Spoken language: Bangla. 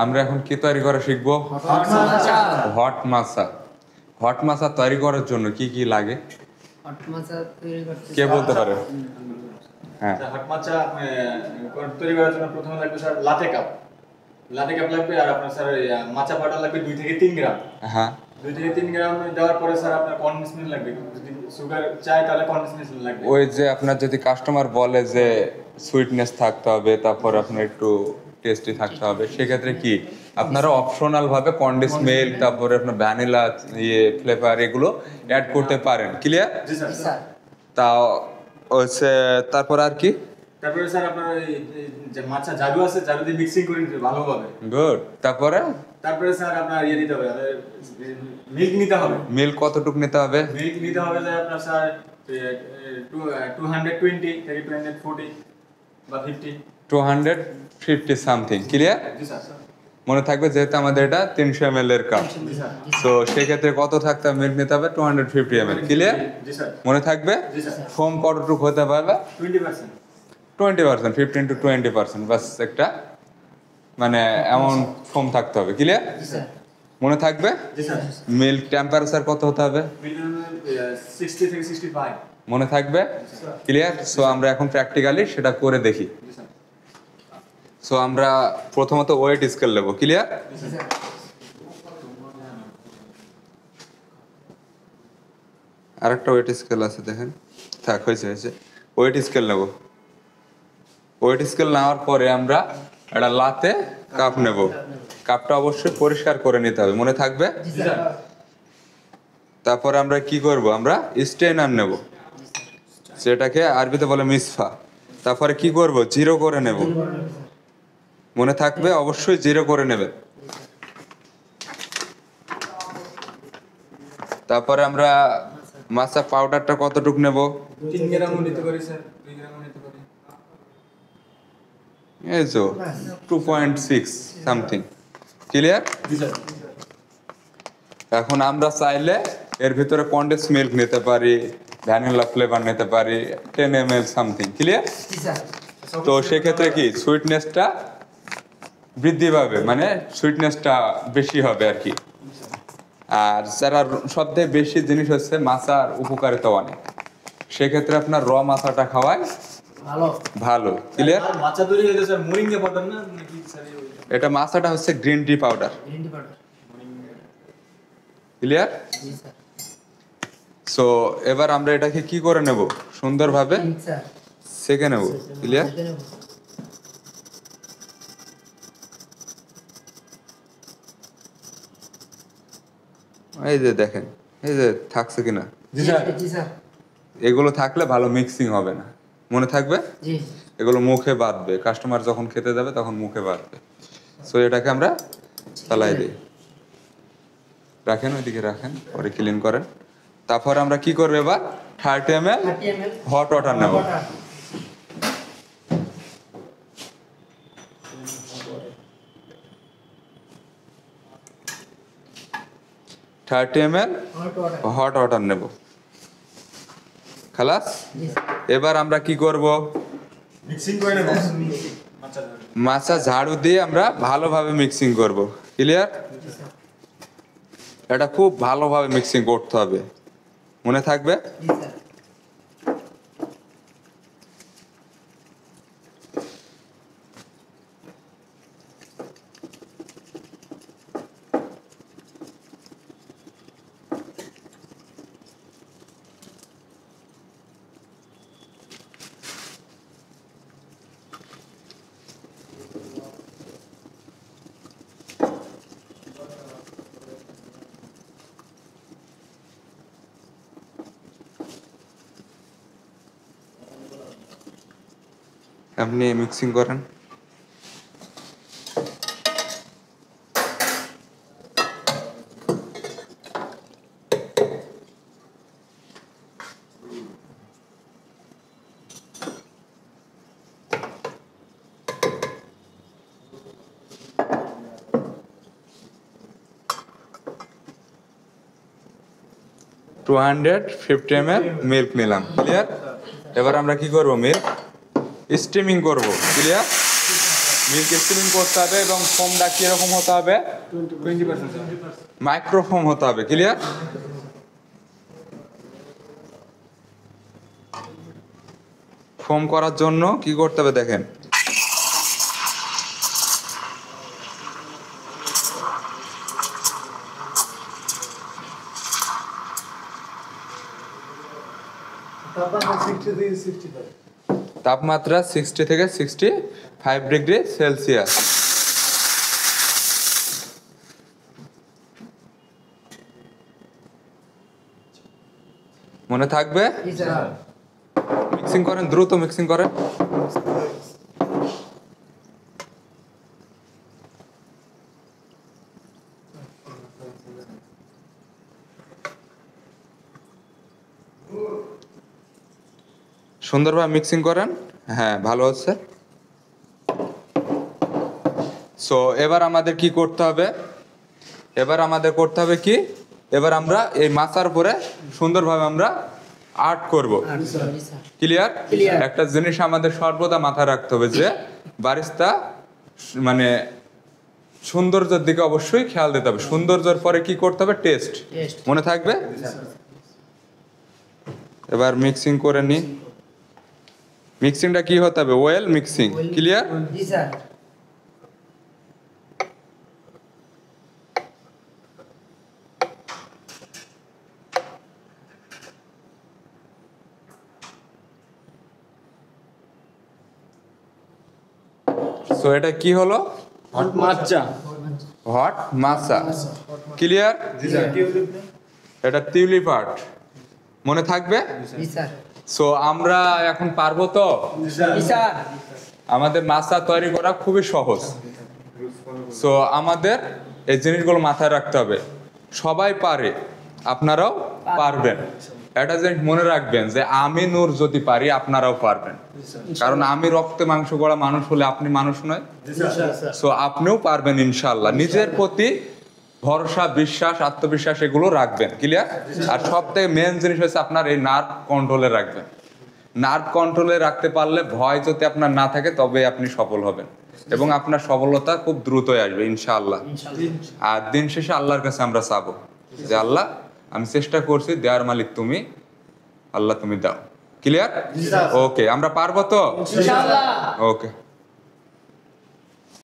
আমরা এখন কি তৈরি করা শিখবো? হট মাছা। হট মাছা তৈরি করার জন্য কি কি লাগে কে বলতে পারে? হ্যাঁ, হট মাছা তৈরি করার জন্য প্রথমে লাগবে স্যার লাটে কাপ লাগবে, আর আপনার স্যার মাছা পাউডার লাগবে 2 থেকে 3 গ্রাম। হ্যাঁ, 2 থেকে 3 গ্রাম দেওয়ার পরে স্যার আপনার কনডেন্স মিল্ক লাগবে। যদি সুগার চাই তাহলে কনডেন্স মিল্ক লাগবে। ওই যে আপনার যদি কাস্টমার বলে যে সুইটনেস থাকতে হবে, তারপর আপনার একটু টেস্টি থাকতে হবে, সেক্ষেত্রে কি আপনারা অপশনাল ভাবে কন্ডেন্স মিল্ক, তারপরে আপনার ভ্যানিলা ফ্লেভার এগুলো অ্যাড করতে পারেন। ক্লিয়ার? জি স্যার। তা হচ্ছে তারপর আর কি? তারপরে স্যার আপনার যে মাছা জাদু আছে, জাদু দিয়ে মিক্সিং করে নিতে ভালোভাবে। গুড। তারপরে স্যার আপনার দিতে হবে, মিল্ক নিতে হবে। মিল্ক কতটুকু নিতে হবে? মিল্ক নিতে হবে যে আপনার স্যার 220 থেকে 240 বা 50। 250 সামথিং। ক্লিয়ার? জি স্যার। মনে থাকবে যেহেতু আমাদের এটা 300 ml এর কাপ, জি স্যার। তো সেক্ষেত্রে কত থাকতে হবে? মিল্ক নিতে হবে 250 ml। ক্লিয়ার? জি স্যার। মনে থাকবে? জি স্যার। ফোম কতটুকু হতে পারবে? 20%। 20%, 15 to 20%, বাস একটা মানে এমন ফোম থাকতে হবে। ক্লিয়ার? জি স্যার। মনে থাকবে? জি স্যার। মিল্ক টেম্পারেচার কত হতে হবে? মিনিমাম 60 থেকে 65। মনে থাকবে? ক্লিয়ার? সো আমরা এখন প্র্যাকটিক্যালি সেটা করে দেখি। জি স্যার। সো আমরা প্রথমত ওয়েট স্কেল নেব। ক্লিয়ার? জি স্যার। আরেকটা ওয়েট স্কেল আছে, দেখেন। থাক, হয়েছে। ওয়েট স্কেল নেব। ওয়েট স্কেল নেওয়ার পরে আমরা একটা লাতে কাপ নেব। কাপটা অবশ্যই পরিষ্কার করে নিতে হবে। মনে থাকবে? জি স্যার। তারপরে আমরা কি করব? আমরা স্টেনার নেব, যেটাকে আরবিতে বলে মিসফা। তারপরে কি করব? জিরো করে নেব। মনে থাকবে? অবশ্যই জিরো করে নেবে। তারপরে আমরা মাছা পাউডারটা কতটুকু নেব? 3 গ্রামও নিতে পারি স্যার, 2 গ্রামও নিতে পারি। এই তো 2.6 সামথিং। ক্লিয়ার? জি স্যার। এখন আমরা চাইলে এর ভিতরে কন্ডেন্স মিল্ক নিতে পারি, ভ্যানিলা ফ্লেভার নিতে পারি, 10 ml সামথিং। ক্লিয়ার? জি স্যার। তো সেক্ষেত্রে কি সুইটনেসটা বৃদ্ধি পাবে, মানে সুইটনেসটা বেশি হবে আর কি। আর যারা সবথেকে বেশি জিনিস হচ্ছে মাছার উপকারিতা অনেক, সেক্ষেত্রে আপনার র মাছাটা খাওয়াই ভালো। ক্লিয়ার? আর মাছা তৈরি হইতে স্যার মোরিঙ্গা পাউডার না নাকি স্যার? এটা মাছাটা হচ্ছে গ্রিন টি পাউডার। ক্লিয়ার? জি স্যার। সো এবার আমরা এটাকে কি করে নেব? সুন্দরভাবে সেকে নেব। ক্লিয়ার? এই যে দেখেন, এই যে থাকছে কিনা। জি স্যার। জি স্যার। এগুলো থাকলে ভালো মিক্সিং হবে না। মনে থাকবে? জি। এগুলো মুখে বাঁধবে, কাস্টমার যখন খেতে যাবে তখন মুখে বাঁধবে। সো এটাকে আমরা চালাই দিই। রাখেন, ওইদিকে রাখেন, পরে ক্লিন করেন। তারপর আমরা কি করবো? এবার 30 ml হট ওয়াটার নেব। হট ওয়াটার নেব। খালাস? এবার আমরা কি করব? মিক্সিং করে নেব। মাছা ঝাড়ু দিয়ে আমরা ভালোভাবে মিক্সিং করব। ক্লিয়ার? এটা খুব ভালোভাবে মিক্সিং করতে হবে। মনে থাকবে? জি স্যার। আপনি মিক্সিং করেন। টু 250 ml মিল্ক নিলাম। ক্লিয়ার? এবার আমরা কি করব? মিল্ক স্টিমিং করব। ক্লিয়ার? মিল্ক স্পিনিং করতে হবে এবং ফোমটা কিরকম হতে হবে? 20%। মাইক্রোফোম হতে হবে। ক্লিয়ার? ফোম করার জন্য কি করতে হবে দেখেন, তাপমাত্রা 60 থেকে 65 ডিগ্রি সেলসিয়াস। মনে থাকবে? মিক্সিং করেন, দ্রুত মিক্সিং করেন। সুন্দরভাবে মিক্সিং করেন। হ্যাঁ, ভালো হচ্ছে। সো এবার আমাদের কি করতে হবে? এবার আমাদের করতে হবে কি, এবার আমরা এই মাছার উপরে সুন্দরভাবে আমরা আর্ট করব। ক্লিয়ার? একটা জিনিস আমাদের সর্বদা মাথায় রাখতে হবে যে বারিস্তা মানে সৌন্দর্যের দিকে অবশ্যই খেয়াল দিতে হবে। সৌন্দর্যের পরে কি করতে হবে? টেস্ট। মনে থাকবে? এবার মিক্সিং করে নি। মিক্সিংটা কি হতে হবে? Well mixing. ক্লিয়ার? সো এটা কি হলো? হট মাচা। হট মাছা। ক্লিয়ার? এটা টিউলিপ আর্ট। মনে থাকবে? সো আমরা এখন পারবো তো? আমাদের মাছা তৈরি করা খুবই সহজ। সো আমাদের এই জিনিসগুলো মাথায় রাখতে হবে। সবাই পারে, আপনারাও পারবেন। এটা জিনিস মনে রাখবেন যে আমি নূর যদি পারি আপনারাও পারবেন, কারণ আমি রক্তে মাংস গড়া মানুষ হলে আপনি মানুষ নয়। সো আপনিও পারবেন ইনশাল্লাহ। নিজের প্রতি ভরসা, বিশ্বাস, আত্মবিশ্বাস এগুলো রাখবেন। ক্লিয়ার? আর সব থেকে মেন জিনিস হচ্ছে আপনার এই নার্ভ কন্ট্রোলে রাখবেন। নার্ভ কন্ট্রোলে রাখতে পারলে ভয় যদি আপনার না থাকে তবে আপনি সফল হবেন এবং আপনার সফলতা খুব দ্রুতই আসবে ইনশাআল্লাহ। আর দিন শেষে আল্লাহর কাছে আমরা চাবো যে আল্লাহ আমি চেষ্টা করছি, দেওয়ার মালিক তুমি, আল্লাহ তুমি দাও। ক্লিয়ার? ওকে, আমরা পারবো তো? ওকে।